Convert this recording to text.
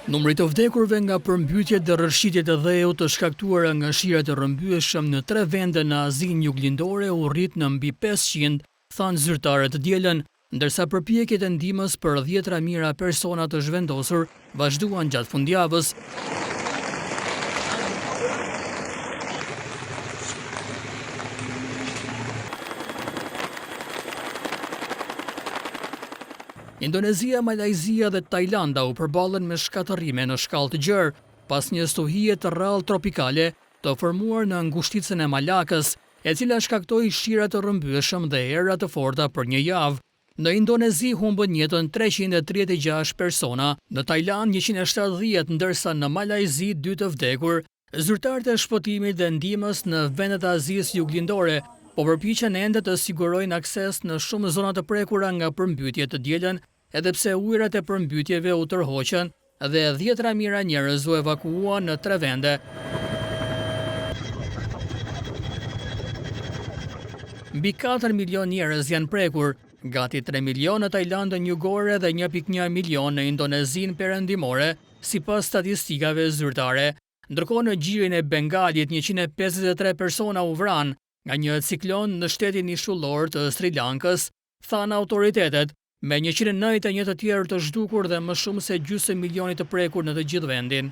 Numri të vdekurve nga përmbytjet dhe rrëshqitjet e dheut të shkaktuara nga shirat e rrëmbyeshëm në 3 vende në Azinë Juglindore u rrit në mbi 500, thanë zyrtarët dielën, ndërsa përpjekjet e ndihmës për 10 mijëra persona të zhvendosur vazhduan gjatë fundjavës. Indonezia, Malajzia dhe Tajlanda u përballen me shkatërrime në shkallë të gjerë pas një stuhie të rrallë tropikale të formuar në ngushticën e Malakës, e cila shkaktoi shira të rrëmbyeshëm dhe erë të forta për një javë. Në Indonezi humbën jetën 336 persona, në Tajland 170, ndërsa në Malajzi 2 të vdekur. Zyrtarët e shpëtimit dhe ndihmës në vendet e Azisë Juglindore po përpiqen ende të sigurojnë akses në shumë zona të prekura nga përmbytjet të dielën, edhe pse ujërat e përmbytjeve u tërhoqën dhe 10 mijëra njerëz u evakuuan në 3 vende. Mbi 4 milion njerëz janë prekur, gati 3 milion në Tajlandën Jugore dhe 1.1 milion në Indonezinë Perëndimore, sipas statistikave zyrtare. Ndërkohë në gjirin e Bengalit 153 persona u vranë nga një ciklon në shtetin ishullor të Sri Lankës, thanë autoritetet, me 191 të tjerë të zhdukur dhe më shumë se gjysmë milioni të prekur në të gjithë vendin.